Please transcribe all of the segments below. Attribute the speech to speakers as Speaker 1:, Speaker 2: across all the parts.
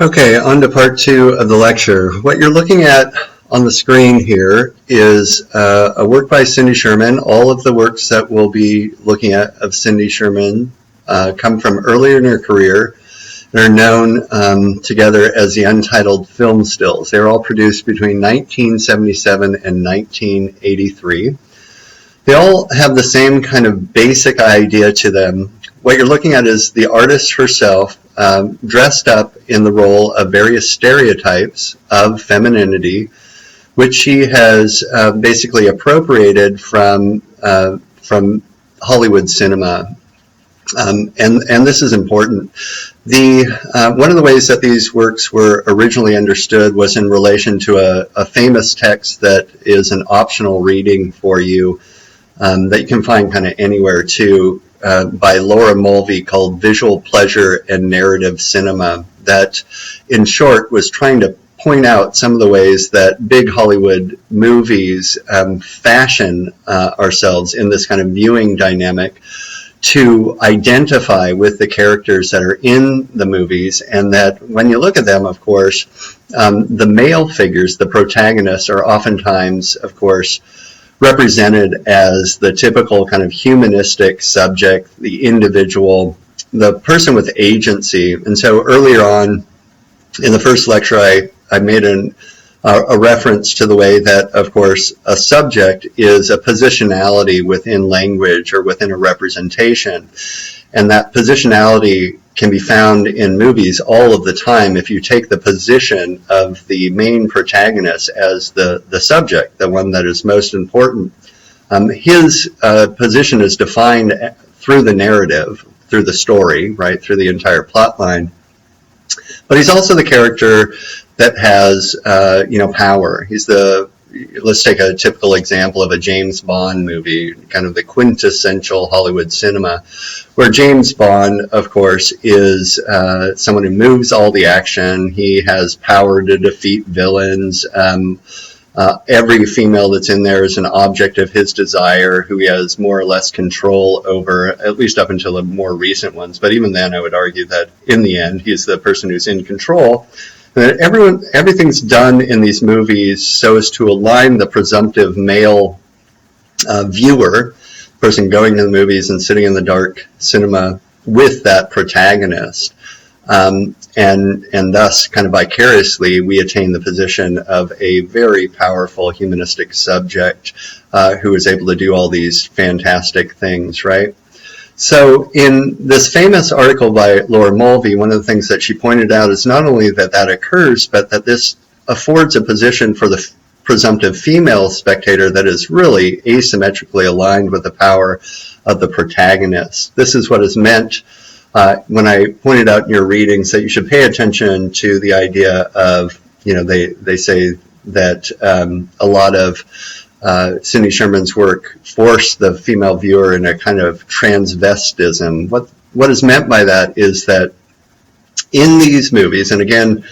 Speaker 1: Okay, on to part two of the lecture. What you're looking at on the screen here is a work by Cindy Sherman. All of the works that we'll be looking at of Cindy Sherman come from earlier in her career. They're known together as the Untitled film stills. They were all produced between 1977 and 1983. They all have the same kind of basic idea to them. What you're looking at is the artist herself dressed up in the role of various stereotypes of femininity, which she has basically appropriated from Hollywood cinema. And this is important. One of the ways that these works were originally understood was in relation to a famous text that is an optional reading for you that you can find kind of anywhere too, by Laura Mulvey, called Visual Pleasure and Narrative Cinema, that in short was trying to point out some of the ways that big Hollywood movies fashion ourselves in this kind of viewing dynamic to identify with the characters that are in the movies, and that when you look at them, of course, the male figures, the protagonists, are oftentimes, of course, represented as the typical kind of humanistic subject, the individual, the person with agency. And so earlier on in the first lecture, I made a reference to the way that, of course, a subject is a positionality within language or within a representation. And that positionality can be found in movies all of the time if you take the position of the main protagonist as the subject, the one that is most important. His position is defined through the narrative, through the story, right, through the entire plot line. But he's also the character that has, power. Let's take a typical example of a James Bond movie, kind of the quintessential Hollywood cinema, where James Bond, of course, is someone who moves all the action. He has power to defeat villains. Every female that's in there is an object of his desire, who he has more or less control over, at least up until the more recent ones. But even then, I would argue that in the end, he's the person who's in control. Everything's done in these movies so as to align the presumptive male viewer, person going to the movies and sitting in the dark cinema, with that protagonist. And thus, kind of vicariously, we attain the position of a very powerful humanistic subject who is able to do all these fantastic things, right? So in this famous article by Laura Mulvey, one of the things that she pointed out is not only that that occurs, but that this affords a position for the presumptive female spectator that is really asymmetrically aligned with the power of the protagonist. This is what is meant when I pointed out in your readings that you should pay attention to the idea of, they say that a lot of Cindy Sherman's work forced the female viewer in a kind of transvestism. What is meant by that is that in these movies, and again,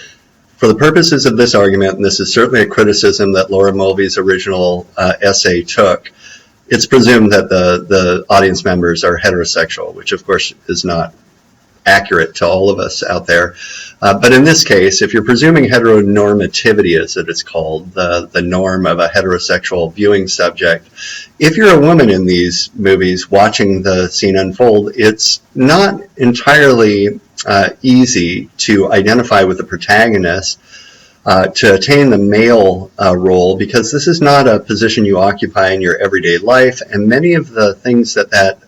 Speaker 1: for the purposes of this argument, and this is certainly a criticism that Laura Mulvey's original essay took, it's presumed that the audience members are heterosexual, which of course is not accurate to all of us out there. But in this case, if you're presuming heteronormativity, as it is called, the norm of a heterosexual viewing subject, if you're a woman in these movies watching the scene unfold, it's not entirely easy to identify with the protagonist to attain the male role, because this is not a position you occupy in your everyday life, and many of the things that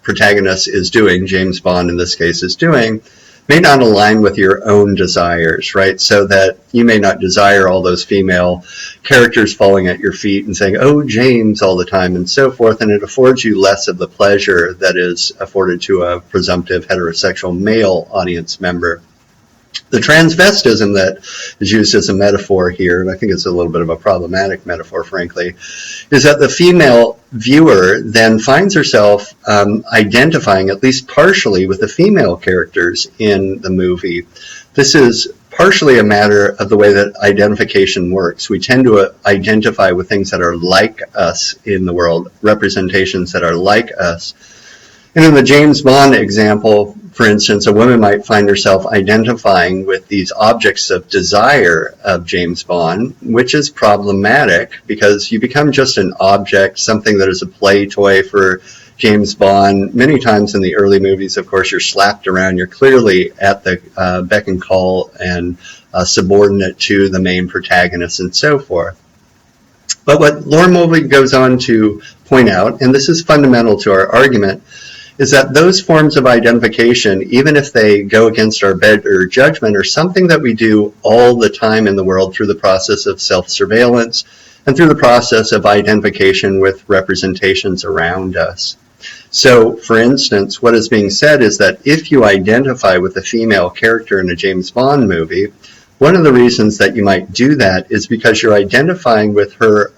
Speaker 1: protagonist is doing, James Bond in this case is doing, may not align with your own desires, right? So that you may not desire all those female characters falling at your feet and saying, "Oh, James," all the time and so forth, and it affords you less of the pleasure that is afforded to a presumptive heterosexual male audience member. The transvestism that is used as a metaphor here, and I think it's a little bit of a problematic metaphor, frankly, is that the female viewer then finds herself identifying, at least partially, with the female characters in the movie. This is partially a matter of the way that identification works. We tend to identify with things that are like us in the world, representations that are like us. And in the James Bond example, for instance, a woman might find herself identifying with these objects of desire of James Bond, which is problematic because you become just an object, something that is a play toy for James Bond. Many times in the early movies, of course, you're slapped around. You're clearly at the beck and call and subordinate to the main protagonist and so forth. But what Lauren Mulvey goes on to point out, and this is fundamental to our argument, is that those forms of identification, even if they go against our better judgment, are something that we do all the time in the world through the process of self-surveillance and through the process of identification with representations around us. So, for instance, what is being said is that if you identify with a female character in a James Bond movie, one of the reasons that you might do that is because you're identifying with her,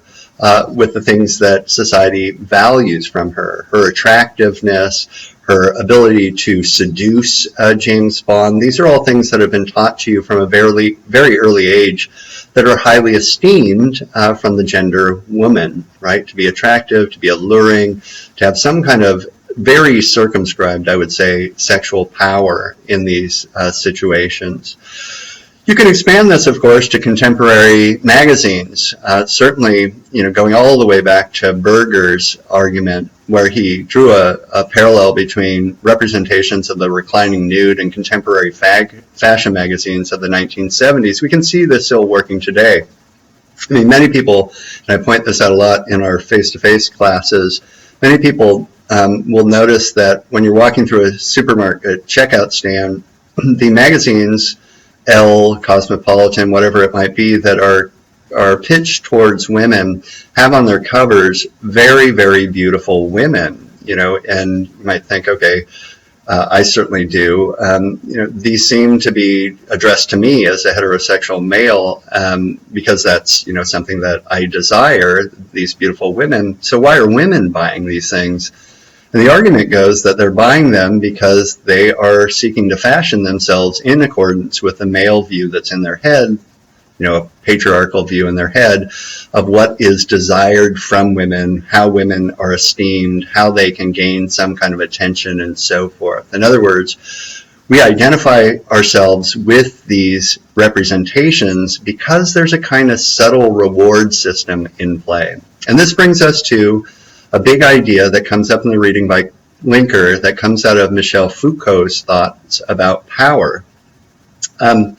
Speaker 1: with the things that society values from her attractiveness, her ability to seduce James Bond. These are all things that have been taught to you from a very, very early age that are highly esteemed from the gender woman, right? To be attractive, to be alluring, to have some kind of very circumscribed, I would say, sexual power in these situations. You can expand this, of course, to contemporary magazines. Certainly, going all the way back to Berger's argument, where he drew a parallel between representations of the reclining nude and contemporary fashion magazines of the 1970s. We can see this still working today. I mean, many people, and I point this out a lot in our face-to-face classes, many people will notice that when you're walking through a supermarket checkout stand, the magazines, Elle, Cosmopolitan, whatever it might be, that are pitched towards women, have on their covers very, very beautiful women, and you might think, okay, I certainly do. These seem to be addressed to me as a heterosexual male because that's, something that I desire, these beautiful women. So why are women buying these things? And the argument goes that they're buying them because they are seeking to fashion themselves in accordance with the male view that's in their head, a patriarchal view in their head of what is desired from women, how women are esteemed, how they can gain some kind of attention, and so forth. In other words, we identify ourselves with these representations because there's a kind of subtle reward system in play. And this brings us to a big idea that comes up in the reading by Linker that comes out of Michel Foucault's thoughts about power. We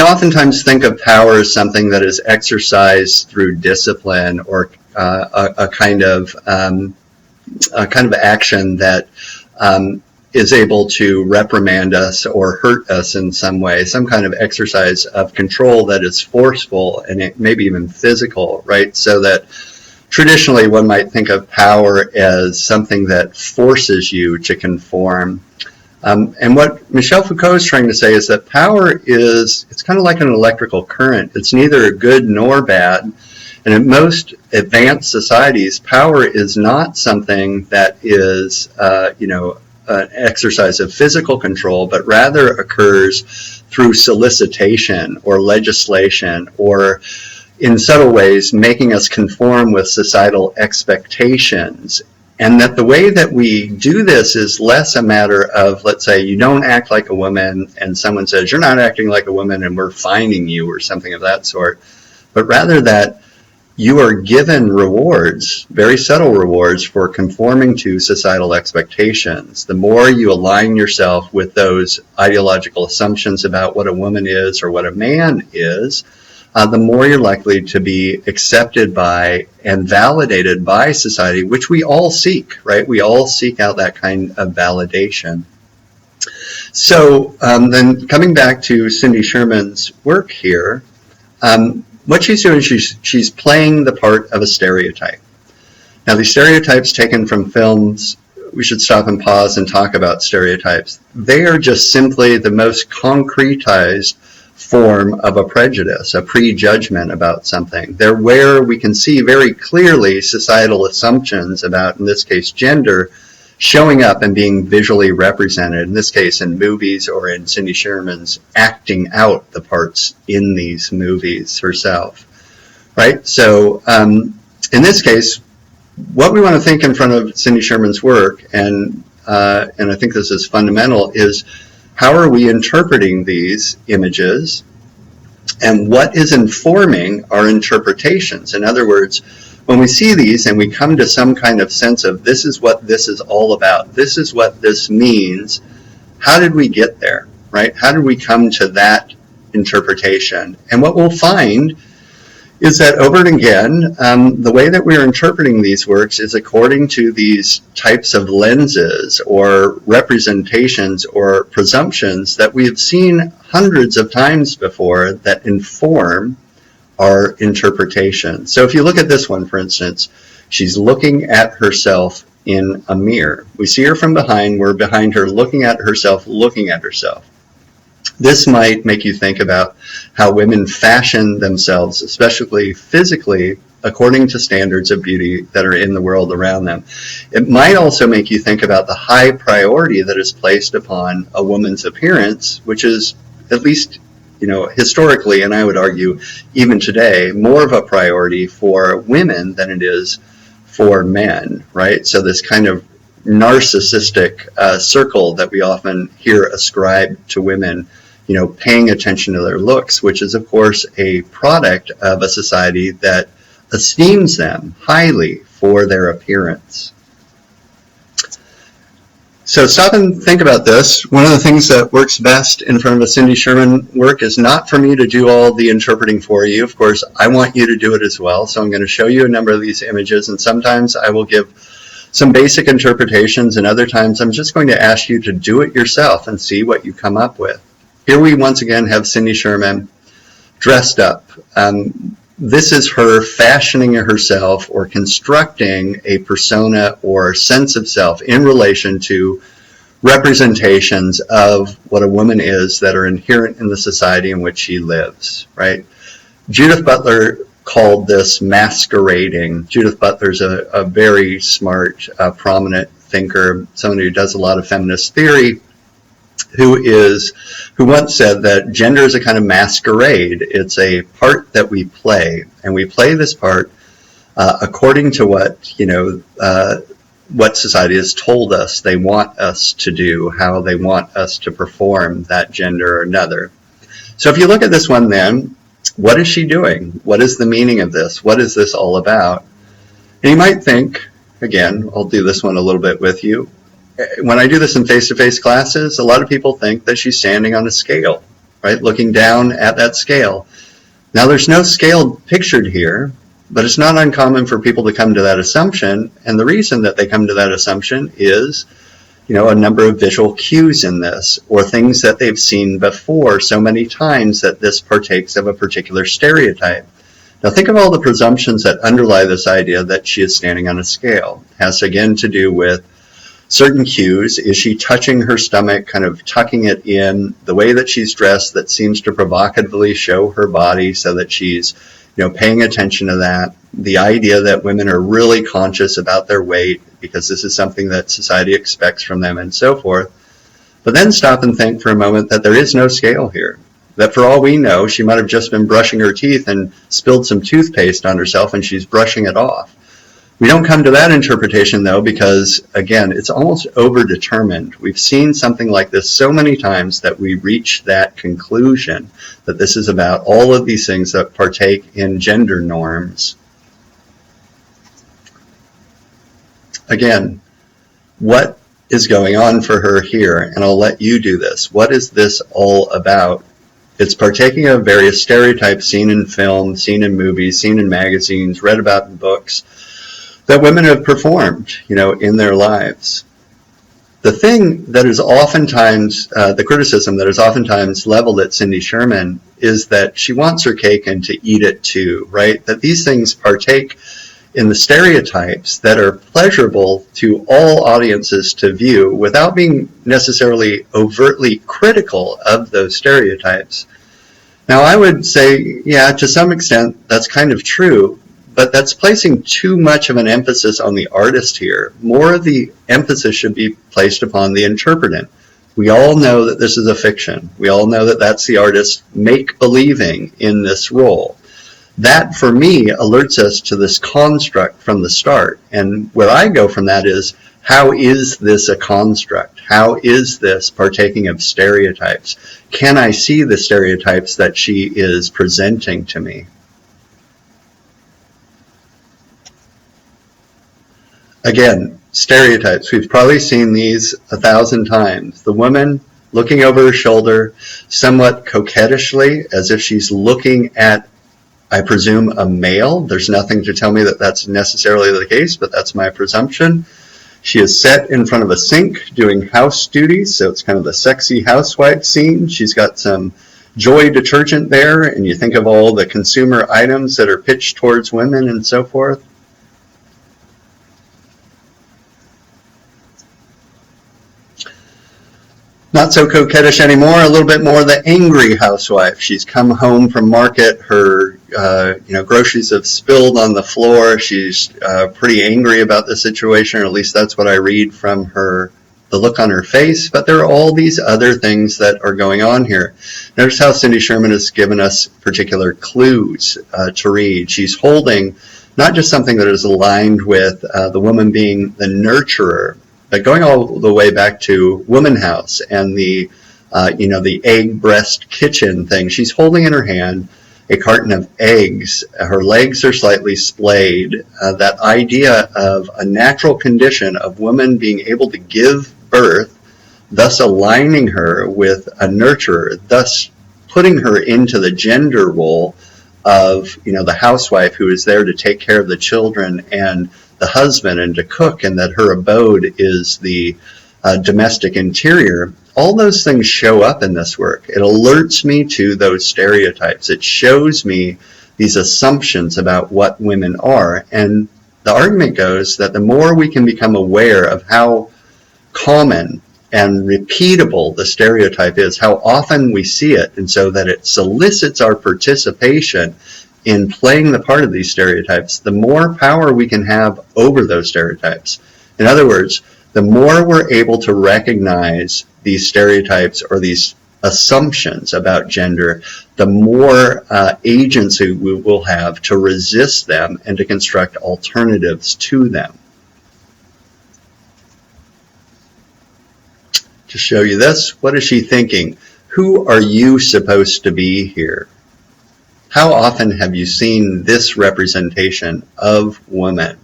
Speaker 1: oftentimes think of power as something that is exercised through discipline or a kind of action that is able to reprimand us or hurt us in some way, some kind of exercise of control that is forceful and maybe even physical, right? So that traditionally one might think of power as something that forces you to conform. And what Michel Foucault is trying to say is that power it's kind of like an electrical current. It's neither good nor bad. And in most advanced societies, power is not something that is, an exercise of physical control, but rather occurs through solicitation or legislation or in subtle ways making us conform with societal expectations. And that the way that we do this is less a matter of, let's say, you don't act like a woman and someone says, you're not acting like a woman and we're fining you or something of that sort, but rather that you are given rewards, very subtle rewards, for conforming to societal expectations. The more you align yourself with those ideological assumptions about what a woman is or what a man is, the more you're likely to be accepted by and validated by society, which we all seek, right? We all seek out that kind of validation. So then coming back to Cindy Sherman's work here, what she's doing, she's playing the part of a stereotype. Now, these stereotypes taken from films, we should stop and pause and talk about stereotypes. They are just simply the most concretized form of a prejudice, a prejudgment about something. They're where we can see very clearly societal assumptions about, in this case, gender, showing up and being visually represented, in this case in movies or in Cindy Sherman's acting out the parts in these movies herself, right? So in this case, what we want to think in front of Cindy Sherman's work, and I think this is fundamental, is how are we interpreting these images, and what is informing our interpretations? In other words, when we see these and we come to some kind of sense of this is what this is all about, this is what this means, how did we get there, right? How did we come to that interpretation? And what we'll find is that over and again, the way that we're interpreting these works is according to these types of lenses or representations or presumptions that we have seen hundreds of times before that inform our interpretation. So if you look at this one, for instance, she's looking at herself in a mirror. We see her from behind, we're behind her looking at herself, looking at herself. This might make you think about how women fashion themselves, especially physically, according to standards of beauty that are in the world around them. It might also make you think about the high priority that is placed upon a woman's appearance, which is, at least, historically, and I would argue even today, more of a priority for women than it is for men, right? So this kind of narcissistic circle that we often hear ascribed to women, paying attention to their looks, which is, of course, a product of a society that esteems them highly for their appearance. So stop and think about this. One of the things that works best in front of a Cindy Sherman work is not for me to do all the interpreting for you. Of course, I want you to do it as well. So I'm going to show you a number of these images, and sometimes I will give some basic interpretations, and other times I'm just going to ask you to do it yourself and see what you come up with. Here we once again have Cindy Sherman dressed up. This is her fashioning herself or constructing a persona or sense of self in relation to representations of what a woman is that are inherent in the society in which she lives, right? Judith Butler called this masquerading. Judith Butler's a very smart, prominent thinker, someone who does a lot of feminist theory, who once said that gender is a kind of masquerade. It's a part that we play, and we play this part according to what society has told us they want us to do, how they want us to perform that gender or another. So if you look at this one then, what is she doing? What is the meaning of this? What is this all about? And you might think, again, I'll do this one a little bit with you. When I do this in face-to-face classes, a lot of people think that she's standing on a scale, right? Looking down at that scale. Now, there's no scale pictured here, but it's not uncommon for people to come to that assumption. And the reason that they come to that assumption is, a number of visual cues in this, or things that they've seen before so many times that this partakes of a particular stereotype. Now, think of all the presumptions that underlie this idea that she is standing on a scale. It has, again, to do with certain cues. Is she touching her stomach, kind of tucking it in? The way that she's dressed that seems to provocatively show her body so that she's, paying attention to that. The idea that women are really conscious about their weight because this is something that society expects from them and so forth. But then stop and think for a moment that there is no scale here. That for all we know, she might have just been brushing her teeth and spilled some toothpaste on herself and she's brushing it off. We don't come to that interpretation, though, because, again, it's almost overdetermined. We've seen something like this so many times that we reach that conclusion that this is about all of these things that partake in gender norms. Again, what is going on for her here? And I'll let you do this. What is this all about? It's partaking of various stereotypes seen in film, seen in movies, seen in magazines, read about in books, that women have performed, in their lives. The thing that is oftentimes, the criticism that is oftentimes leveled at Cindy Sherman is that she wants her cake and to eat it too, right? That these things partake in the stereotypes that are pleasurable to all audiences to view without being necessarily overtly critical of those stereotypes. Now, I would say, yeah, to some extent, that's kind of true, but that's placing too much of an emphasis on the artist here. More of the emphasis should be placed upon the interpretant. We all know that this is a fiction. We all know that that's the artist make-believing in this role. that for me alerts us to this construct from the start. And where I go from that is, how is this a construct? How is this partaking of stereotypes? Can I see the stereotypes that she is presenting to me? Again, stereotypes. We've probably seen these 1,000 times. The woman looking over her shoulder, somewhat coquettishly, as if she's looking at, I presume, a male. There's nothing to tell me that that's necessarily the case, but that's my presumption. She is set in front of a sink doing house duties, so it's kind of the sexy housewife scene. She's got some Joy detergent there, and you think of all the consumer items that are pitched towards women and so forth. Not so coquettish anymore, a little bit more the angry housewife. She's come home from market, her groceries have spilled on the floor. She's pretty angry about the situation, or at least that's what I read from her, the look on her face. But there are all these other things that are going on here. Notice how Cindy Sherman has given us particular clues to read. She's holding not just something that is aligned with the woman being the nurturer, but going all the way back to Woman House and the egg breast kitchen thing. She's holding in her hand a carton of eggs. Her legs are slightly splayed. That idea of a natural condition of woman being able to give birth, thus aligning her with a nurturer, thus putting her into the gender role of the housewife who is there to take care of the children and the husband and to cook, and that her abode is the domestic interior. All those things show up in this work. It alerts me to those stereotypes. It shows me these assumptions about what women are. And the argument goes that the more we can become aware of how common and repeatable the stereotype is, how often we see it, and so that it solicits our participation in playing the part of these stereotypes, the more power we can have over those stereotypes. In other words, the more we're able to recognize these stereotypes or these assumptions about gender, the more agency we will have to resist them and to construct alternatives to them. To show you this, what is she thinking? Who are you supposed to be here? How often have you seen this representation of women?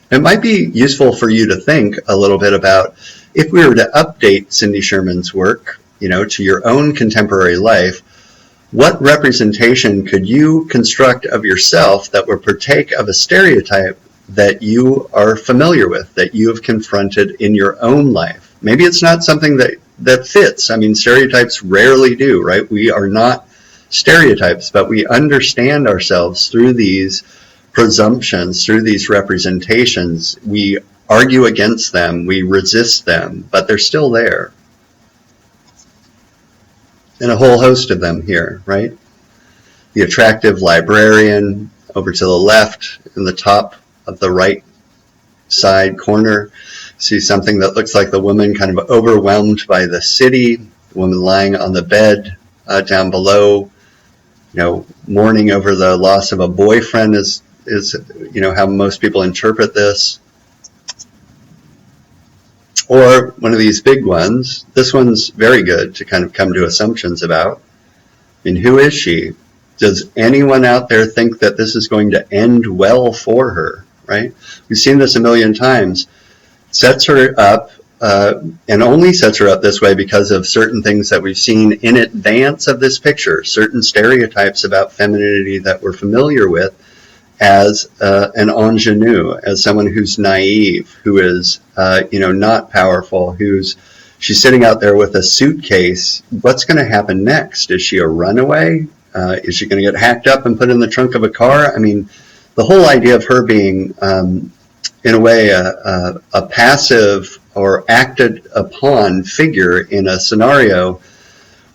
Speaker 1: It might be useful for you to think a little bit about, if we were to update Cindy Sherman's work, to your own contemporary life, what representation could you construct of yourself that would partake of a stereotype that you are familiar with, that you have confronted in your own life? Maybe it's not something that fits. I mean, stereotypes rarely do, right? We are not stereotypes, but we understand ourselves through these presumptions, through these representations. We argue against them, we resist them, but they're still there. And a whole host of them here, right? The attractive librarian over to the left, in the top of the right side corner, see something that looks like the woman kind of overwhelmed by the city, the woman lying on the bed down below, mourning over the loss of a boyfriend is how most people interpret this. Or one of these big ones. This one's very good to kind of come to assumptions about. I mean, who is she? Does anyone out there think that this is going to end well for her, right? We've seen this a million times. Sets her up, and only sets her up this way because of certain things that we've seen in advance of this picture, certain stereotypes about femininity that we're familiar with as an ingenue, as someone who's naive, who is not powerful, she's sitting out there with a suitcase. What's going to happen next? Is she a runaway? Is she going to get hacked up and put in the trunk of a car? I mean, the whole idea of her being, in a way, a passive or acted upon figure in a scenario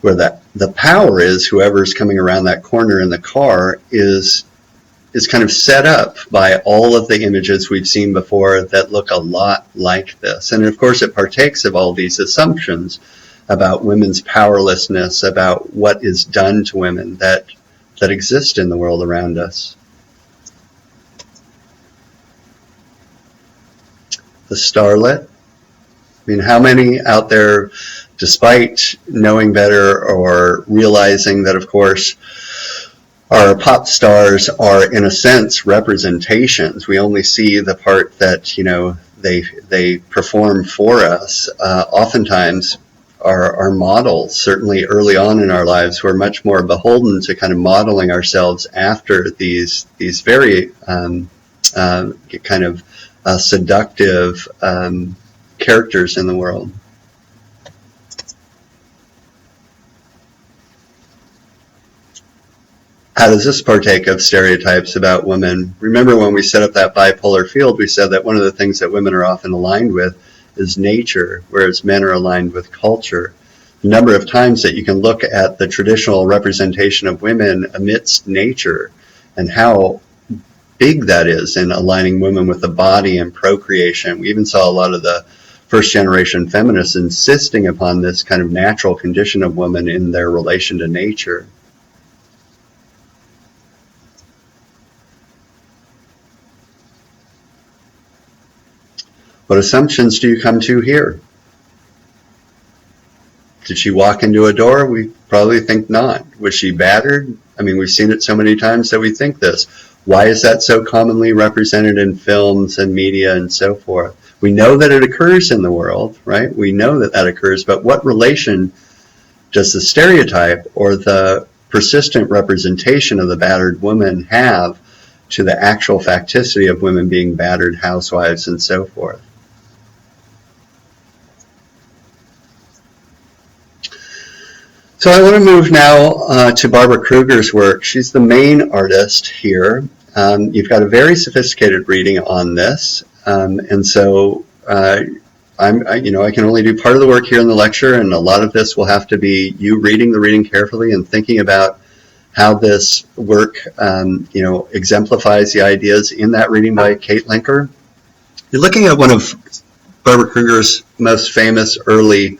Speaker 1: where the power is whoever's coming around that corner in the car is kind of set up by all of the images we've seen before that look a lot like this. And of course it partakes of all these assumptions about women's powerlessness, about what is done to women, that that exist in the world around us. The starlet. I mean, how many out there, despite knowing better or realizing that, of course, our pop stars are, in a sense, representations. We only see the part that, you know, they perform for us. Oftentimes, our models, certainly early on in our lives, we're much more beholden to kind of modeling ourselves after these very kind of seductive characters in the world. How does this partake of stereotypes about women? Remember when we set up that bipolar field, we said that one of the things that women are often aligned with is nature, whereas men are aligned with culture. The number of times that you can look at the traditional representation of women amidst nature and how big that is in aligning women with the body and procreation. We even saw a lot of the first generation feminists insisting upon this kind of natural condition of women in their relation to nature. What assumptions do you come to here? Did she walk into a door? We probably think not. Was she battered? I mean, we've seen it so many times that we think this. Why is that so commonly represented in films and media and so forth? We know that it occurs in the world, right? We know that that occurs, but what relation does the stereotype or the persistent representation of the battered woman have to the actual facticity of women being battered housewives and so forth? So I want to move now to Barbra Kruger's work. She's the main artist here. You've got a very sophisticated reading on this, and so I can only do part of the work here in the lecture, and a lot of this will have to be you reading the reading carefully and thinking about how this work, exemplifies the ideas in that reading by Kate Linker. You're looking at one of Barbra Kruger's most famous early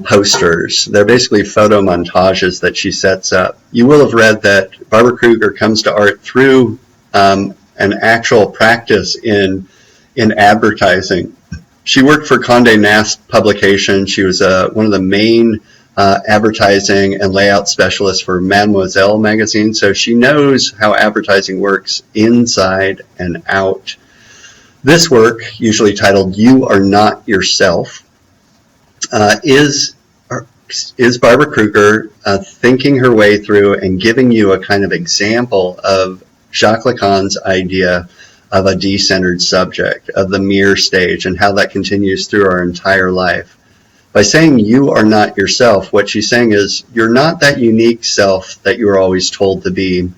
Speaker 1: posters. They're basically photo montages that she sets up. You will have read that Barbra Kruger comes to art through an actual practice in advertising. She worked for Condé Nast publication. She was one of the main advertising and layout specialists for Mademoiselle magazine, so she knows how advertising works inside and out. This work, usually titled "You Are Not Yourself," is Barbra Kruger thinking her way through and giving you a kind of example of Jacques Lacan's idea of a decentered subject, of the mirror stage, and how that continues through our entire life. By saying you are not yourself, what she's saying is you're not that unique self that you were always told to be.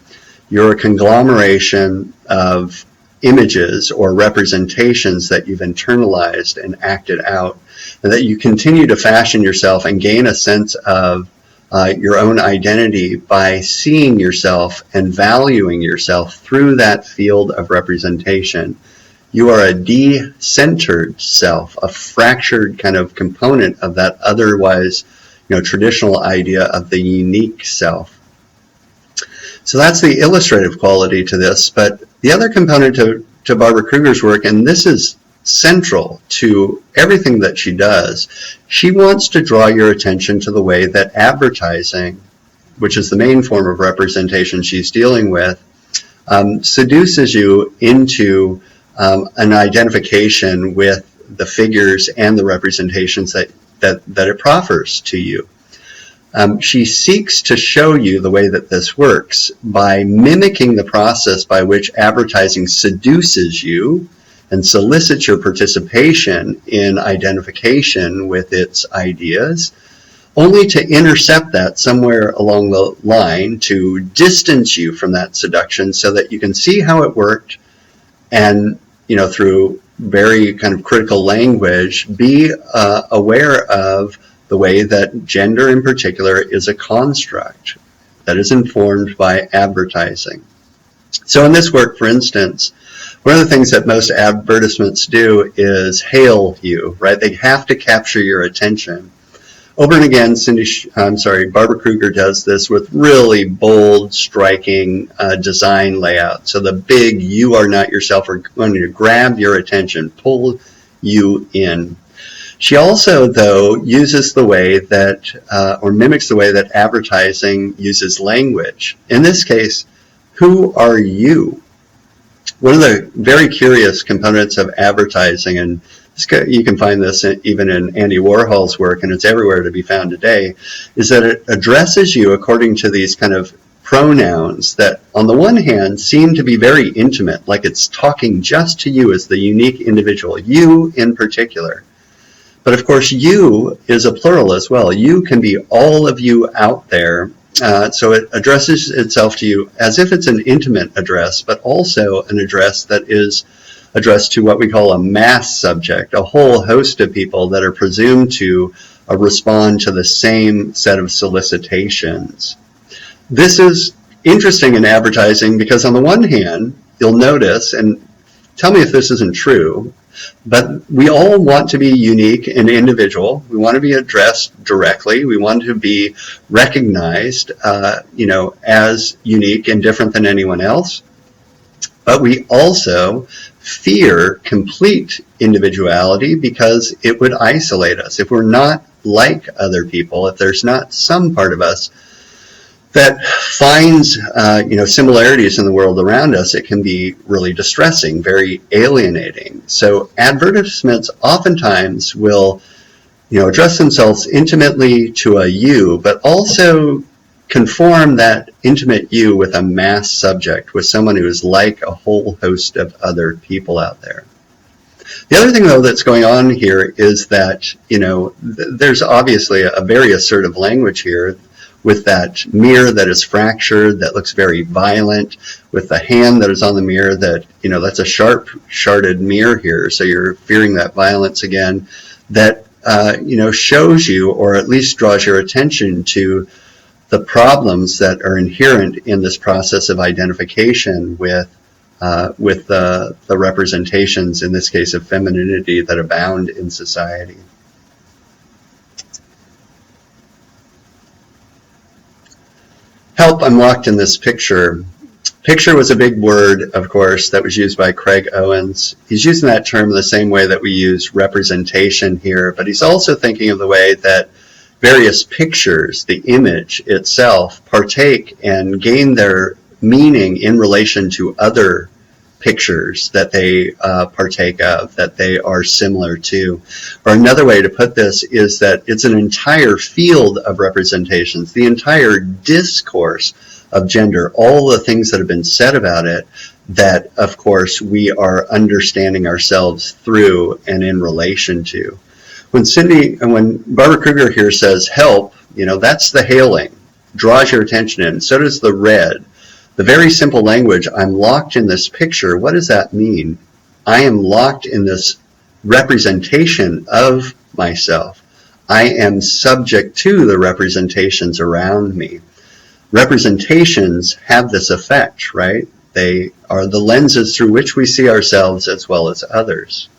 Speaker 1: You're a conglomeration of images or representations that you've internalized and acted out, and that you continue to fashion yourself and gain a sense of your own identity by seeing yourself and valuing yourself through that field of representation. You are a decentered self, a fractured kind of component of that otherwise, traditional idea of the unique self. So that's the illustrative quality to this, but the other component to Barbra Kruger's work, and this is central to everything that she does, she wants to draw your attention to the way that advertising, which is the main form of representation she's dealing with, seduces you into an identification with the figures and the representations that it proffers to you. She seeks to show you the way that this works by mimicking the process by which advertising seduces you and solicits your participation in identification with its ideas, only to intercept that somewhere along the line to distance you from that seduction so that you can see how it worked and, through very kind of critical language, be aware of the way that gender in particular is a construct that is informed by advertising. So in this work, for instance, one of the things that most advertisements do is hail you, right? They have to capture your attention. Over and again, Barbra Kruger does this with really bold, striking design layout. So the big "you are not yourself" are going to grab your attention, pull you in. She also, though, uses the way that, or mimics the way that advertising uses language. In this case, who are you? One of the very curious components of advertising, and you can find this even in Andy Warhol's work, and it's everywhere to be found today, is that it addresses you according to these kind of pronouns that, on the one hand, seem to be very intimate, like it's talking just to you as the unique individual, you in particular. But of course, you is a plural as well. You can be all of you out there. So it addresses itself to you as if it's an intimate address, but also an address that is addressed to what we call a mass subject, a whole host of people that are presumed to respond to the same set of solicitations. This is interesting in advertising because on the one hand, you'll notice, and tell me if this isn't true, but we all want to be unique and individual. We want to be addressed directly. We want to be recognized, as unique and different than anyone else. But we also fear complete individuality because it would isolate us. If we're not like other people, if there's not some part of us that finds similarities in the world around us, it can be really distressing, very alienating. So advertisements oftentimes will address themselves intimately to a you, but also conform that intimate you with a mass subject, with someone who is like a whole host of other people out there. The other thing, though, that's going on here is that there's obviously a very assertive language here, with that mirror that is fractured, that looks very violent, with the hand that is on the mirror that, that's a sharp, sharded mirror here, so you're fearing that violence again, that, shows you, or at least draws your attention to the problems that are inherent in this process of identification with the representations, in this case of femininity, that abound in society. Help, I'm locked in this picture. Picture was a big word, of course, that was used by Craig Owens. He's using that term the same way that we use representation here, but he's also thinking of the way that various pictures, the image itself, partake and gain their meaning in relation to other pictures that they partake of, that they are similar to. Or another way to put this is that it's an entire field of representations, the entire discourse of gender, all the things that have been said about it, that, of course, we are understanding ourselves through and in relation to. When Barbra Kruger here says help, that's the hailing, draws your attention in. So does the red. The very simple language, I'm locked in this picture, what does that mean? I am locked in this representation of myself. I am subject to the representations around me. Representations have this effect, right? They are the lenses through which we see ourselves as well as others.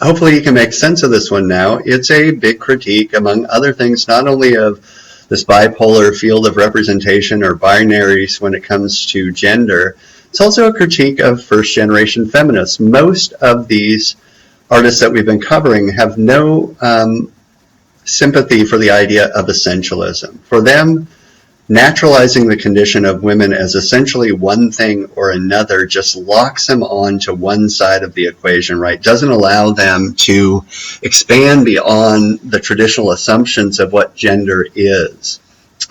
Speaker 1: Hopefully you can make sense of this one now. It's a big critique, among other things, not only of this bipolar field of representation or binaries when it comes to gender, it's also a critique of first-generation feminists. Most of these artists that we've been covering have no sympathy for the idea of essentialism. For them, naturalizing the condition of women as essentially one thing or another just locks them on to one side of the equation, right? Doesn't allow them to expand beyond the traditional assumptions of what gender is.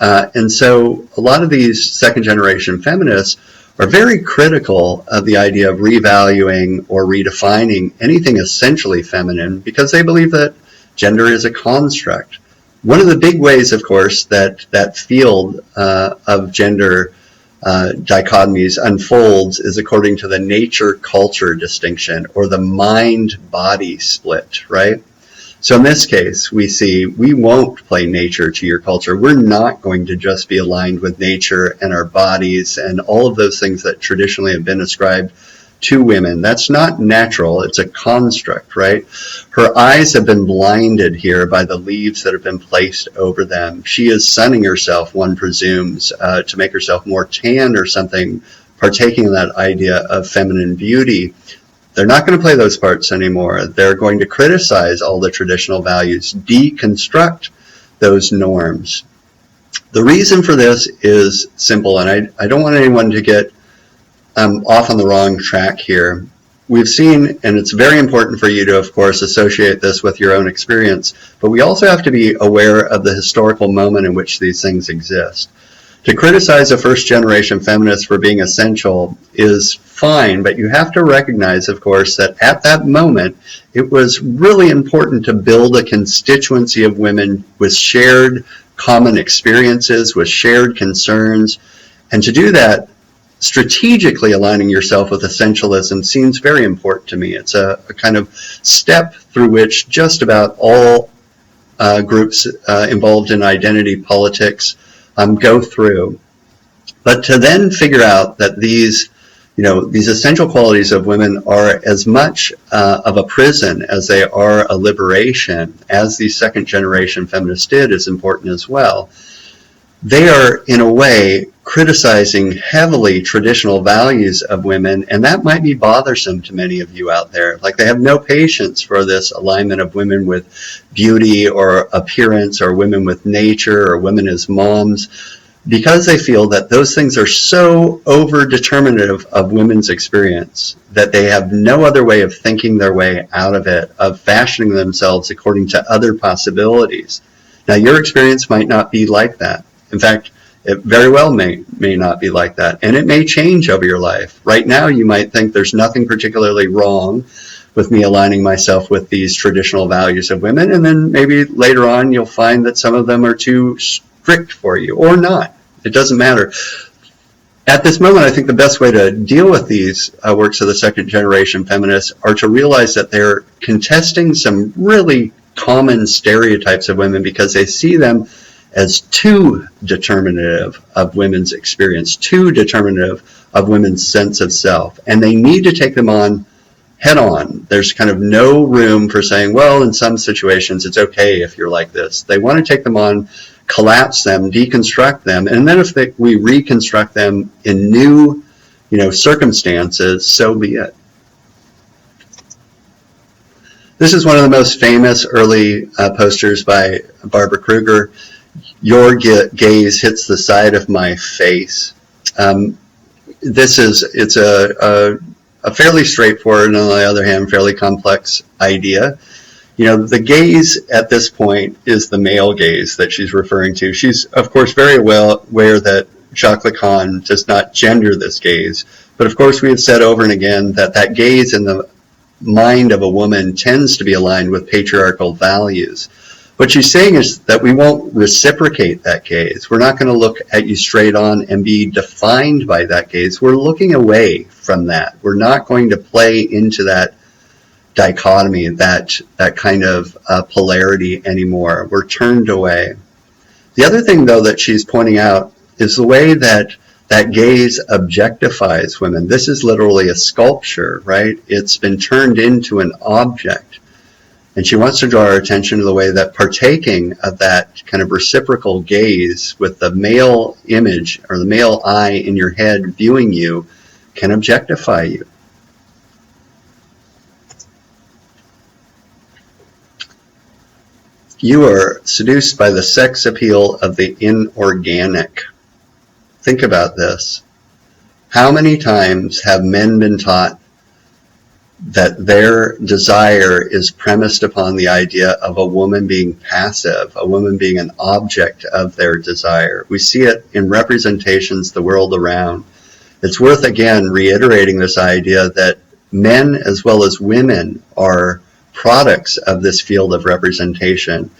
Speaker 1: And so a lot of these second-generation feminists are very critical of the idea of revaluing or redefining anything essentially feminine because they believe that gender is a construct. One of the big ways, of course, that field of gender dichotomies unfolds is according to the nature-culture distinction, or the mind-body split, right? So in this case, we see we won't play nature to your culture. We're not going to just be aligned with nature and our bodies and all of those things that traditionally have been ascribed to women. That's not natural. It's a construct, right? Her eyes have been blinded here by the leaves that have been placed over them. She is sunning herself, one presumes, to make herself more tan or something, partaking in that idea of feminine beauty. They're not going to play those parts anymore. They're going to criticize all the traditional values, deconstruct those norms. The reason for this is simple, and I don't want anyone to get off on the wrong track here. We've seen, and it's very important for you to, of course, associate this with your own experience, but we also have to be aware of the historical moment in which these things exist. To criticize a first-generation feminist for being essential is fine, but you have to recognize, of course, that at that moment, it was really important to build a constituency of women with shared common experiences, with shared concerns, and to do that, strategically aligning yourself with essentialism seems very important to me. It's a kind of step through which just about all groups involved in identity politics go through. But to then figure out that these essential qualities of women are as much of a prison as they are a liberation, as these second generation feminists did, is important as well. They are, in a way, criticizing heavily traditional values of women, and that might be bothersome to many of you out there. Like, they have no patience for this alignment of women with beauty or appearance, or women with nature, or women as moms, because they feel that those things are so over-determinative of women's experience that they have no other way of thinking their way out of it, of fashioning themselves according to other possibilities. Now, your experience might not be like that. In fact, it very well may not be like that, and it may change over your life. Right now, you might think there's nothing particularly wrong with me aligning myself with these traditional values of women, and then maybe later on you'll find that some of them are too strict for you, or not. It doesn't matter. At this moment, I think the best way to deal with these works of the second generation feminists are to realize that they're contesting some really common stereotypes of women because they see them as too determinative of women's experience, too determinative of women's sense of self. And they need to take them on head on. There's kind of no room for saying, well, in some situations, it's okay if you're like this. They want to take them on, collapse them, deconstruct them, and then if we reconstruct them in new, circumstances, so be it. This is one of the most famous early posters by Barbra Kruger. Your gaze hits the side of my face. It's a fairly straightforward and, on the other hand, fairly complex idea. The gaze at this point is the male gaze that she's referring to. She's, of course, very well aware that Jacques Lacan does not gender this gaze. But, of course, we have said over and again that gaze in the mind of a woman tends to be aligned with patriarchal values. What she's saying is that we won't reciprocate that gaze. We're not going to look at you straight on and be defined by that gaze. We're looking away from that. We're not going to play into that dichotomy, that kind of polarity anymore. We're turned away. The other thing, though, that she's pointing out is the way that gaze objectifies women. This is literally a sculpture, right? It's been turned into an object. And she wants to draw our attention to the way that partaking of that kind of reciprocal gaze with the male image or the male eye in your head viewing you can objectify you. You are seduced by the sex appeal of the inorganic. Think about this. How many times have men been taught that their desire is premised upon the idea of a woman being passive, a woman being an object of their desire? We see it in representations the world around. It's worth, again, reiterating this idea that men as well as women are products of this field of representation.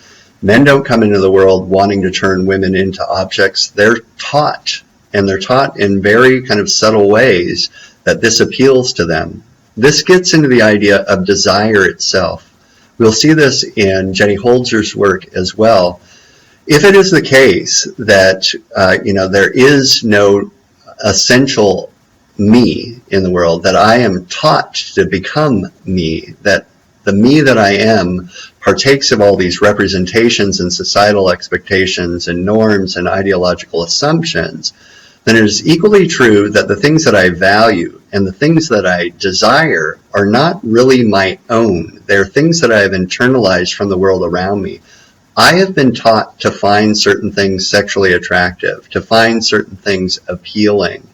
Speaker 1: Men don't come into the world wanting to turn women into objects. They're taught, and they're taught in very kind of subtle ways, that this appeals to them. This gets into the idea of desire itself. We'll see this in Jenny Holzer's work as well. If it is the case that there is no essential me in the world, that I am taught to become me, that the me that I am partakes of all these representations and societal expectations and norms and ideological assumptions, then it is equally true that the things that I value and the things that I desire are not really my own. They're things that I have internalized from the world around me. I have been taught to find certain things sexually attractive, to find certain things appealing.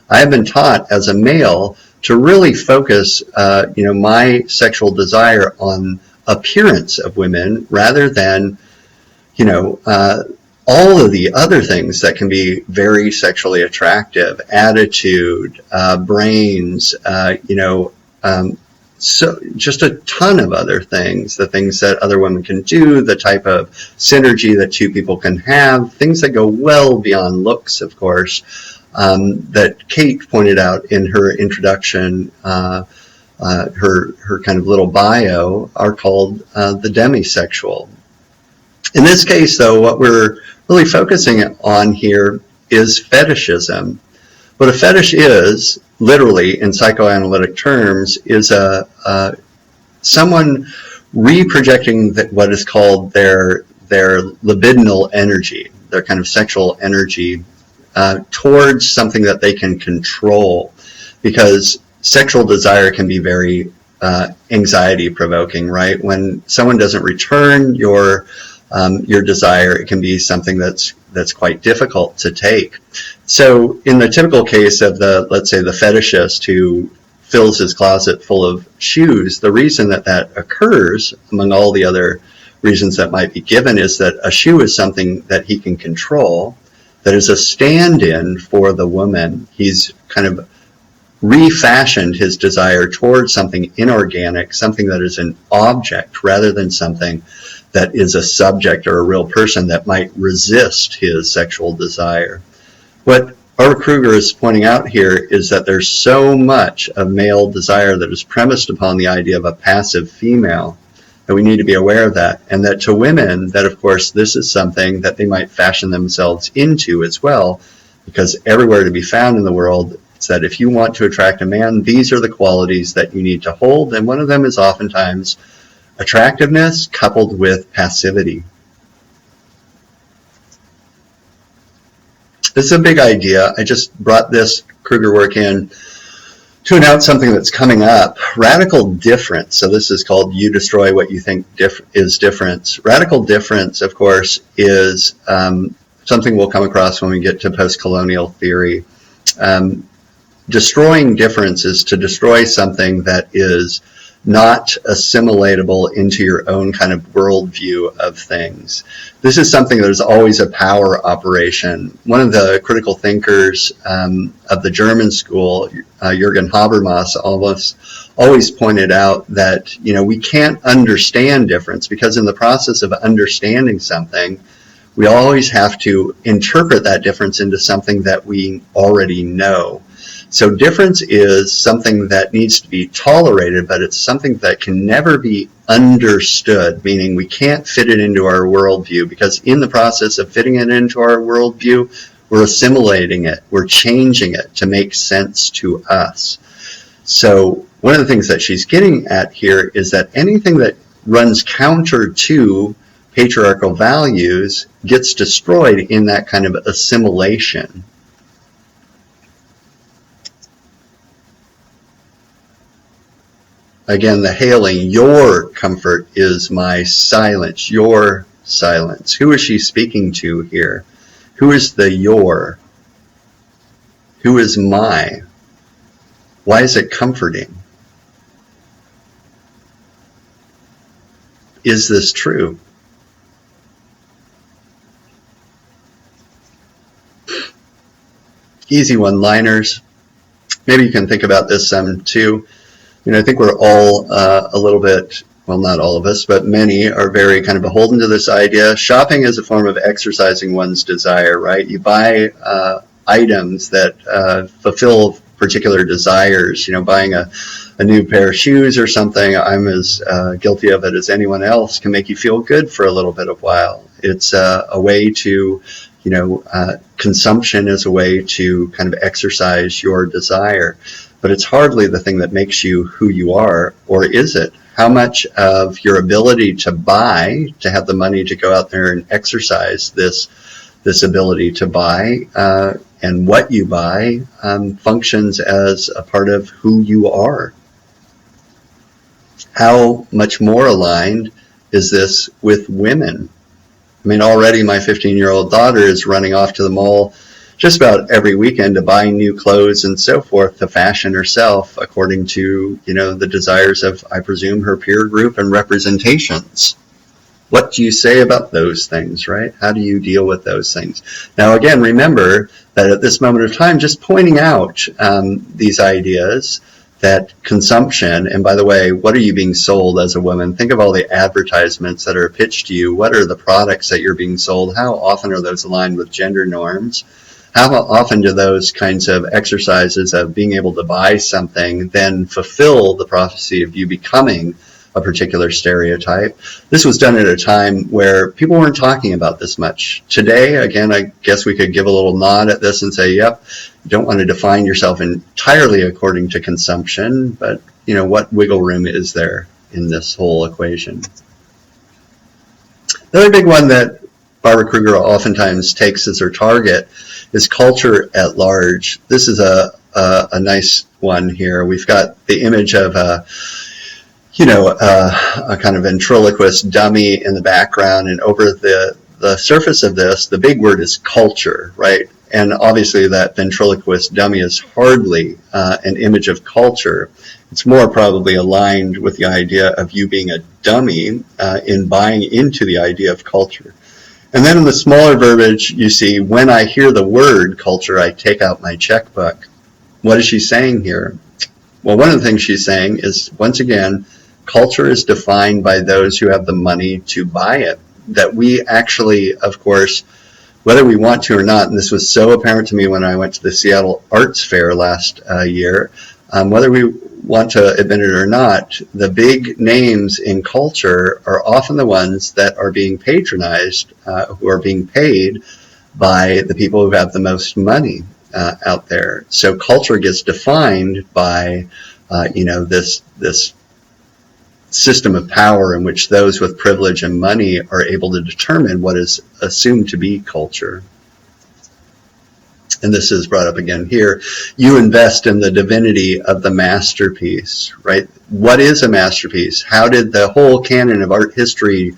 Speaker 1: I have been taught as a male to really focus, my sexual desire on appearance of women rather than, all of the other things that can be very sexually attractive, attitude, brains, so just a ton of other things, the things that other women can do, the type of synergy that two people can have, things that go well beyond looks, of course, that Kate pointed out in her introduction, her kind of little bio, are called the demisexual. In this case, though, what we're really focusing on here is fetishism. What a fetish is, literally in psychoanalytic terms, is someone reprojecting what is called their libidinal energy, their kind of sexual energy, towards something that they can control, because sexual desire can be very anxiety provoking, right? When someone doesn't return your desire, it can be something that's quite difficult to take. So in the typical case of let's say the fetishist who fills his closet full of shoes, the reason that occurs, among all the other reasons that might be given, is that a shoe is something that he can control, that is a stand-in for the woman. He's kind of refashioned his desire towards something inorganic, something that is an object rather than something that is a subject or a real person that might resist his sexual desire. What Barbra Kruger is pointing out here is that there's so much of male desire that is premised upon the idea of a passive female, that we need to be aware of that, and that to women, that of course this is something that they might fashion themselves into as well, because everywhere to be found in the world, it's that if you want to attract a man, these are the qualities that you need to hold, and one of them is oftentimes attractiveness coupled with passivity. This is a big idea. I just brought this Kruger work in to announce something that's coming up. Radical difference. So this is called You Destroy What You Think is Difference. Radical difference, of course, is something we'll come across when we get to post-colonial theory. Destroying difference is to destroy something that is not assimilatable into your own kind of worldview of things. This is something that is always a power operation. One of the critical thinkers of the German school, Jürgen Habermas, always pointed out that we can't understand difference, because in the process of understanding something, we always have to interpret that difference into something that we already know. So difference is something that needs to be tolerated, but it's something that can never be understood, meaning we can't fit it into our worldview, because in the process of fitting it into our worldview, we're assimilating it, we're changing it to make sense to us. So one of the things that she's getting at here is that anything that runs counter to patriarchal values gets destroyed in that kind of assimilation. Again, the hailing, your comfort is my silence, your silence. Who is she speaking to here? Who is the your? Who is my? Why is it comforting? Is this true? Easy one-liners. Maybe you can think about this some too. I think we're all a little bit, well, not all of us, but many are very kind of beholden to this idea. Shopping is a form of exercising one's desire, right? You buy items that fulfill particular desires. Buying a new pair of shoes or something, I'm as guilty of it as anyone else, can make you feel good for a little bit of while. It's a way to, consumption as a way to kind of exercise your desire. But it's hardly the thing that makes you who you are, or is it? How much of your ability to buy, to have the money to go out there and exercise this ability to buy, and what you buy, functions as a part of who you are? How much more aligned is this with women? I mean, already my 15-year-old daughter is running off to the mall just about every weekend to buy new clothes and so forth to fashion herself according to, the desires of, I presume, her peer group and representations. What do you say about those things, right? How do you deal with those things? Now, again, remember that at this moment of time, just pointing out these ideas that consumption, and by the way, what are you being sold as a woman? Think of all the advertisements that are pitched to you. What are the products that you're being sold? How often are those aligned with gender norms? How often do those kinds of exercises of being able to buy something then fulfill the prophecy of you becoming a particular stereotype? This was done at a time where people weren't talking about this much. Today, again, I guess we could give a little nod at this and say, yep, you don't want to define yourself entirely according to consumption, but what wiggle room is there in this whole equation? The other big one that Barbra Kruger oftentimes takes as her target is culture at large. This is a nice one here. We've got the image of a kind of ventriloquist dummy in the background, and over the surface of this, the big word is culture, right? And obviously that ventriloquist dummy is hardly an image of culture. It's more probably aligned with the idea of you being a dummy in buying into the idea of culture. And then in the smaller verbiage, you see, when I hear the word culture, I take out my checkbook. What is she saying here? Well, one of the things she's saying is, once again, culture is defined by those who have the money to buy it. That we actually, of course, whether we want to or not, and this was so apparent to me when I went to the Seattle Arts Fair last year, whether we want to admit it or not, the big names in culture are often the ones that are being patronized, who are being paid by the people who have the most money out there. So culture gets defined by, this system of power in which those with privilege and money are able to determine what is assumed to be culture. And this is brought up again here. You invest in the divinity of the masterpiece, right? What is a masterpiece? How did the whole canon of art history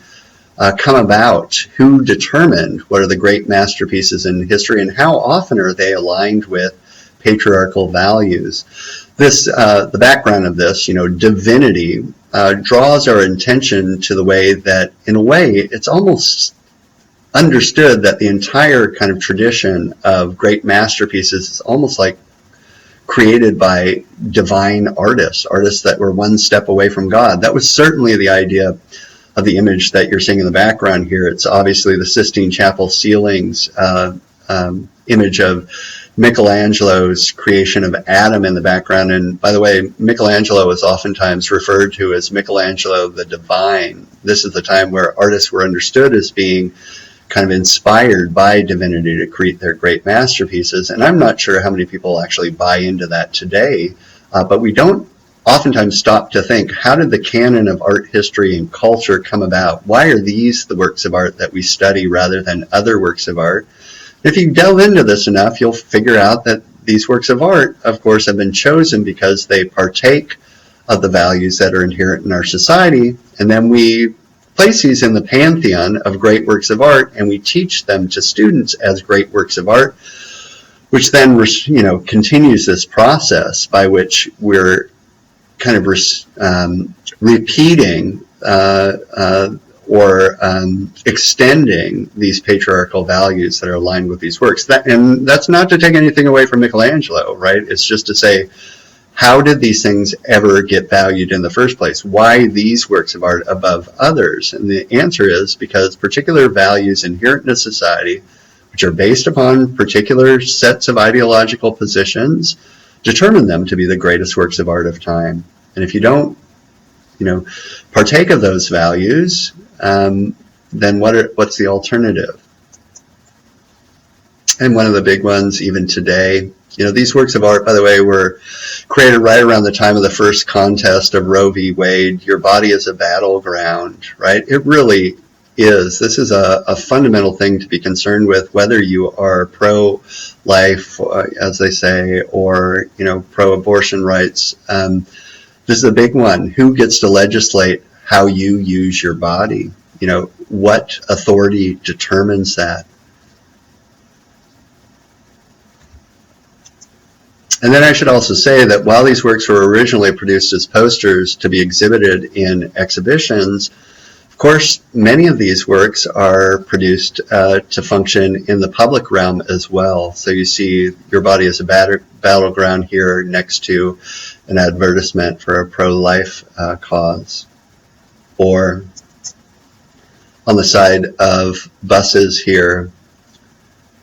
Speaker 1: come about? Who determined what are the great masterpieces in history, and how often are they aligned with patriarchal values? This, the background of this, divinity, draws our attention to the way that, in a way, it's almost understood that the entire kind of tradition of great masterpieces is almost like created by divine artists that were one step away from God. That was certainly the idea of the image that you're seeing in the background here. It's obviously the Sistine Chapel ceilings image of Michelangelo's creation of Adam in the background. And by the way, Michelangelo is oftentimes referred to as Michelangelo the Divine. This is the time where artists were understood as being kind of inspired by divinity to create their great masterpieces. And I'm not sure how many people actually buy into that today, but we don't oftentimes stop to think, how did the canon of art history and culture come about? Why are these the works of art that we study rather than other works of art? If you delve into this enough, you'll figure out that these works of art, of course, have been chosen because they partake of the values that are inherent in our society, and then we place these in the pantheon of great works of art, and we teach them to students as great works of art, which then, continues this process by which we're kind of repeating or extending these patriarchal values that are aligned with these works. And that's not to take anything away from Michelangelo, right? It's just to say, how did these things ever get valued in the first place? Why these works of art above others? And the answer is because particular values inherent in a society, which are based upon particular sets of ideological positions, determine them to be the greatest works of art of time. And if you don't, partake of those values, then what's the alternative? And one of the big ones, even today, these works of art, by the way, were created right around the time of the first contest of Roe v. Wade. Your body is a battleground, right? It really is. This is a fundamental thing to be concerned with, whether you are pro-life, as they say, or, pro-abortion rights. This is a big one. Who gets to legislate how you use your body? What authority determines that? And then I should also say that while these works were originally produced as posters to be exhibited in exhibitions, of course, many of these works are produced to function in the public realm as well. So you see Your Body is a Battleground here next to an advertisement for a pro-life cause. Or on the side of buses here,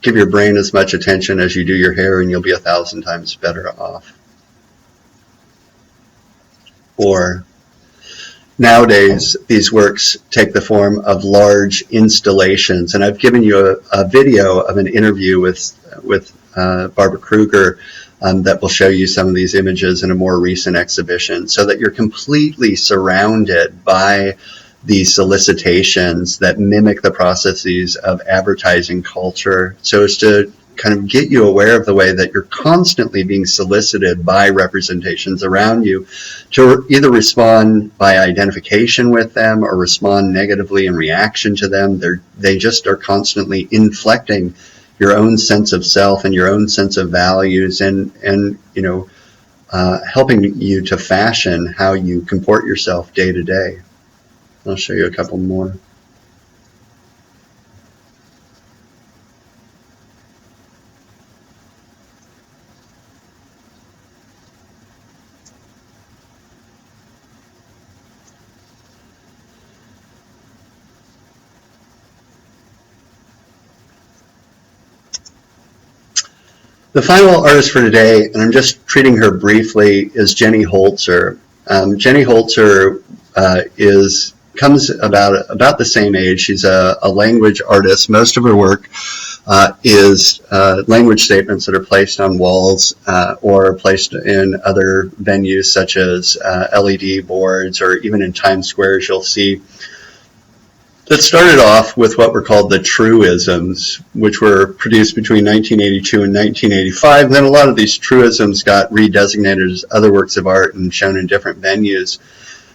Speaker 1: give your brain as much attention as you do your hair and you'll be 1,000 times better off. Or nowadays, these works take the form of large installations. And I've given you a video of an interview with Barbra Kruger that will show you some of these images in a more recent exhibition, so that you're completely surrounded by these solicitations that mimic the processes of advertising culture, so as to kind of get you aware of the way that you're constantly being solicited by representations around you to either respond by identification with them or respond negatively in reaction to them. They just are constantly inflecting your own sense of self and your own sense of values, and helping you to fashion how you comport yourself day to day. I'll show you a couple more. The final artist for today, and I'm just treating her briefly, is Jenny Holzer. Jenny Holzer comes about the same age. She's a language artist. Most of her work is language statements that are placed on walls or placed in other venues such as LED boards, or even in Times Square, as you'll see. That started off with what were called the truisms, which were produced between 1982 and 1985. Then a lot of these truisms got redesignated as other works of art and shown in different venues.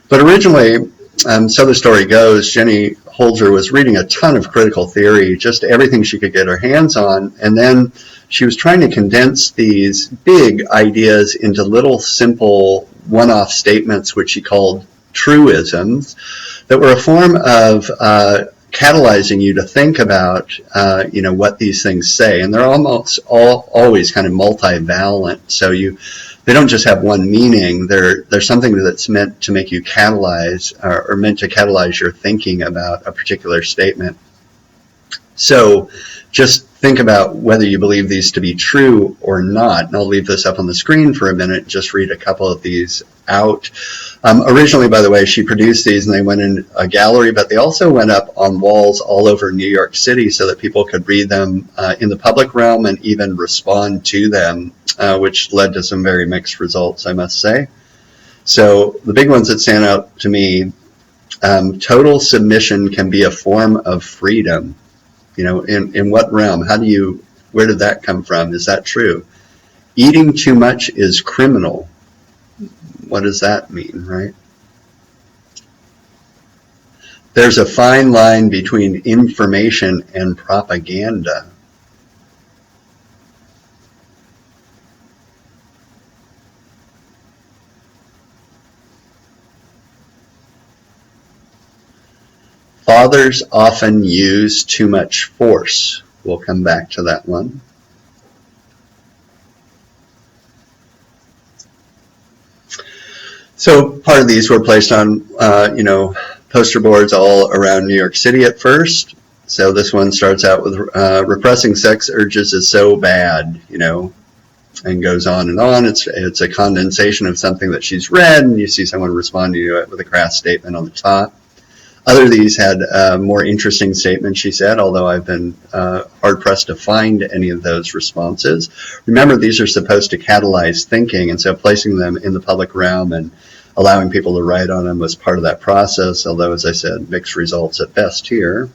Speaker 1: But originally, so the story goes, Jenny Holzer was reading a ton of critical theory, just everything she could get her hands on, and then she was trying to condense these big ideas into little simple one-off statements, which she called truisms, that were a form of catalyzing you to think about what these things say. And they're almost always kind of multivalent, so they don't just have one meaning. They're something that's meant to make you catalyze, or meant to catalyze your thinking about a particular statement. So just think about whether you believe these to be true or not. And I'll leave this up on the screen for a minute and just read a couple of these out. Originally, by the way, she produced these and they went in a gallery, but they also went up on walls all over New York City so that people could read them in the public realm and even respond to them, which led to some very mixed results, I must say. So the big ones that stand out to me, total submission can be a form of freedom. In what realm? Where did that come from? Is that true? Eating too much is criminal. What does that mean, right? There's a fine line between information and propaganda. Fathers often use too much force. We'll come back to that one. So part of these were placed on, poster boards all around New York City at first. So this one starts out with repressing sex urges is so bad, and goes on and on. It's a condensation of something that she's read, and you see someone responding to it with a crass statement on the top. Other of these had more interesting statements, she said, although I've been hard-pressed to find any of those responses. Remember, these are supposed to catalyze thinking, and so placing them in the public realm and allowing people to write on them was part of that process, although, as I said, mixed results at best here.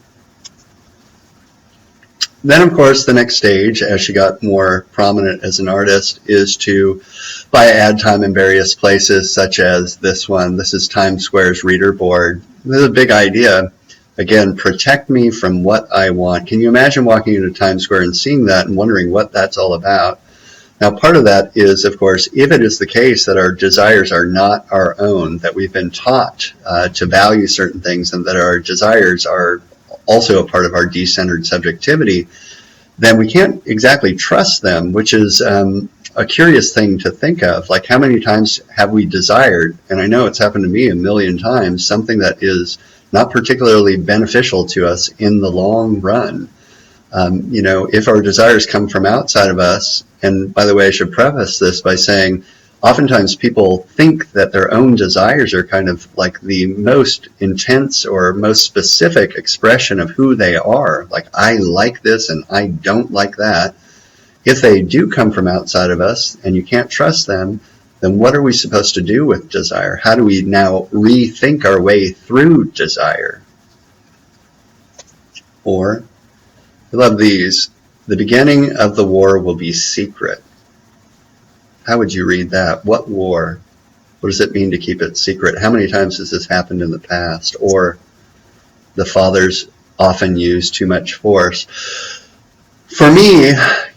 Speaker 1: Then, of course, the next stage, as she got more prominent as an artist, is to buy ad time in various places, such as this one. This is Times Square's reader board. This is a big idea. Again, protect me from what I want. Can you imagine walking into Times Square and seeing that and wondering what that's all about? Now, part of that is, of course, if it is the case that our desires are not our own, that we've been taught to value certain things and that our desires are also a part of our decentered subjectivity, then we can't exactly trust them, which is a curious thing to think of. Like, how many times have we desired, and I know it's happened to me a million times, something that is not particularly beneficial to us in the long run? You know, if our desires come from outside of us, and by the way, I should preface this by saying, oftentimes people think that their own desires are kind of like the most intense or most specific expression of who they are. Like, I like this and I don't like that. If they do come from outside of us and you can't trust them, then what are we supposed to do with desire? How do we now rethink our way through desire? Or, I love these. The beginning of the war will be secret. How would you read that? What war? What does it mean to keep it secret? How many times has this happened in the past? Or the fathers often use too much force. For me,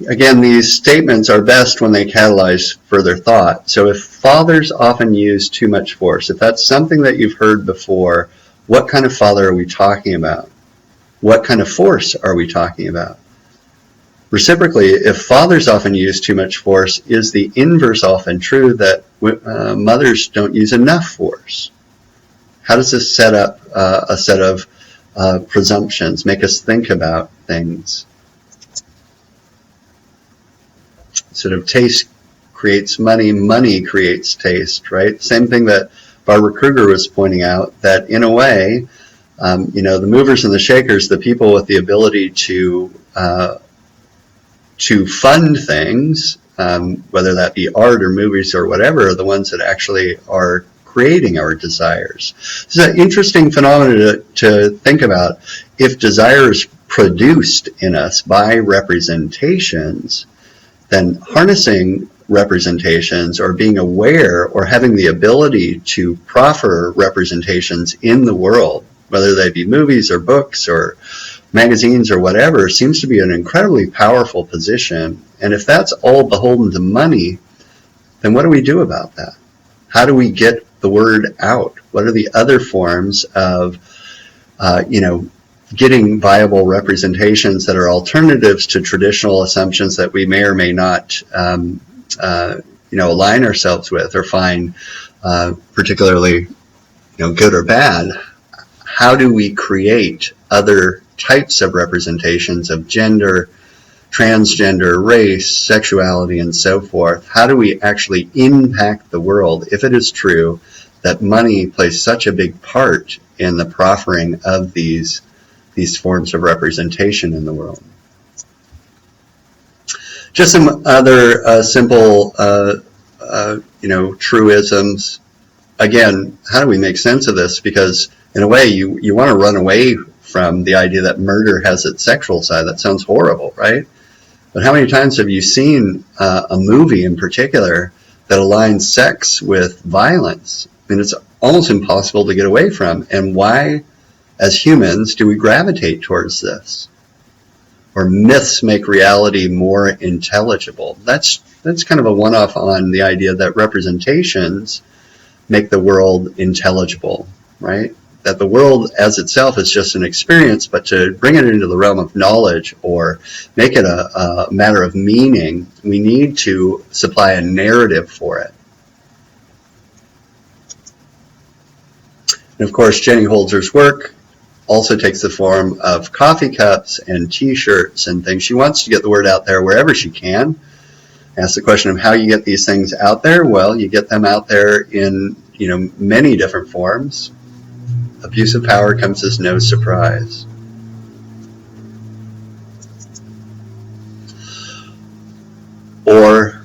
Speaker 1: again, these statements are best when they catalyze further thought. So if fathers often use too much force, if that's something that you've heard before, what kind of father are we talking about? What kind of force are we talking about? Reciprocally, if fathers often use too much force, is the inverse often true, that mothers don't use enough force? How does this set up a set of presumptions, make us think about things? Sort of taste creates money, money creates taste, right? Same thing that Barbra Kruger was pointing out, that in a way, you know, the movers and the shakers, the people with the ability to fund things, whether that be art or movies or whatever, are the ones that actually are creating our desires. It's an interesting phenomenon to think about. If desire is produced in us by representations, then harnessing representations or being aware or having the ability to proffer representations in the world, whether they be movies or books or magazines or whatever, seems to be an incredibly powerful position. And if that's all beholden to money, then what do we do about that? How do we get the word out? What are the other forms of, you know, getting viable representations that are alternatives to traditional assumptions that we may or may not, you know, align ourselves with or find particularly, you know, good or bad? How do we create other types of representations of gender, transgender, race, sexuality, and so forth? How do we actually impact the world if it is true that money plays such a big part in the proffering of these forms of representation in the world? Just some other simple, you know, truisms. Again, how do we make sense of this? Because in a way, you want to run away from the idea that murder has its sexual side. That sounds horrible, right? But how many times have you seen a movie in particular that aligns sex with violence? I mean, it's almost impossible to get away from. And why, as humans, do we gravitate towards this? Or myths make reality more intelligible. That's kind of a one-off on the idea that representations make the world intelligible, right? That the world as itself is just an experience, but to bring it into the realm of knowledge or make it a matter of meaning, we need to supply a narrative for it. And of course, Jenny Holzer's work also takes the form of coffee cups and t-shirts and things. She wants to get the word out there wherever she can. Ask the question of how you get these things out there. Well, you get them out there in, you know, many different forms. Abuse of power comes as no surprise. Or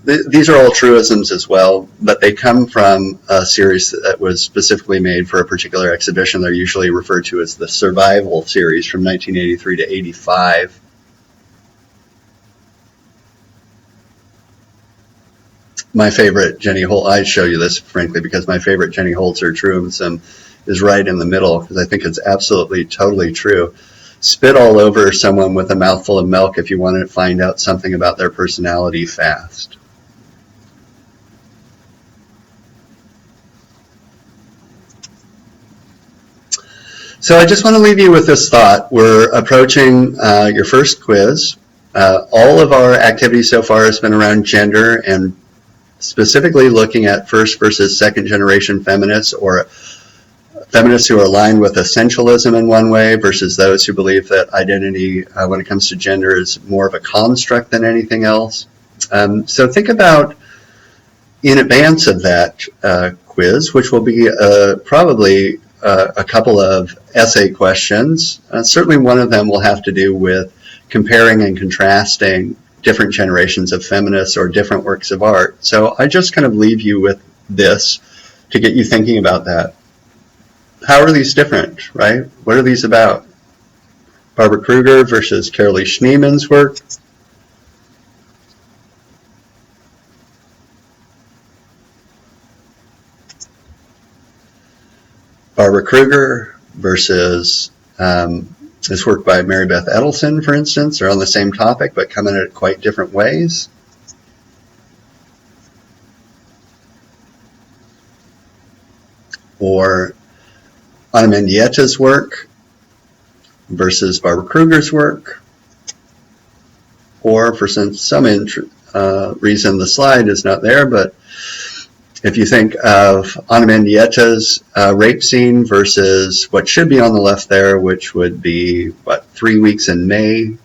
Speaker 1: these are all truisms as well, but they come from a series that was specifically made for a particular exhibition. They're usually referred to as the Survival series from 1983 to 85. My favorite Jenny Holzer, I show you this frankly because my favorite Jenny Holzer truism is right in the middle, because I think it's absolutely, totally true. Spit all over someone with a mouthful of milk if you want to find out something about their personality fast. So I just want to leave you with this thought. We're approaching your first quiz. All of our activity so far has been around gender, and specifically looking at first versus second generation feminists, or feminists who are aligned with essentialism in one way versus those who believe that identity when it comes to gender is more of a construct than anything else. So think about, in advance of that quiz, which will be probably a couple of essay questions. Certainly one of them will have to do with comparing and contrasting different generations of feminists or different works of art. So I just kind of leave you with this to get you thinking about that. How are these different, right? What are these about? Barbra Kruger versus Carolee Schneeman's work. Barbra Kruger versus this work by Mary Beth Edelson, for instance, are on the same topic but come in at quite different ways. Or Ana Mendieta's work versus Barbra Kruger's work. Or for some reason the slide is not there, but if you think of Ana Mendieta's rape scene versus what should be on the left there, which would be, 3 weeks in May,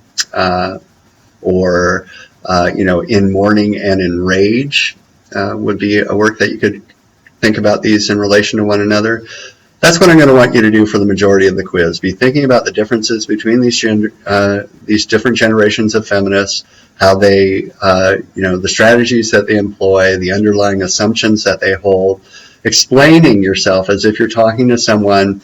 Speaker 1: or, In Mourning and in Rage would be a work that you could think about these in relation to one another. That's what I'm going to want you to do for the majority of the quiz. Be thinking about the differences between these different generations of feminists, how they, the strategies that they employ, the underlying assumptions that they hold, explaining yourself as if you're talking to someone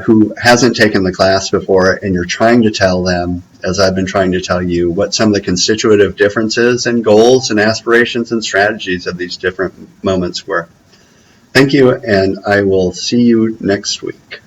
Speaker 1: who hasn't taken the class before, and you're trying to tell them, as I've been trying to tell you, what some of the constitutive differences and goals and aspirations and strategies of these different moments were. Thank you, and I will see you next week.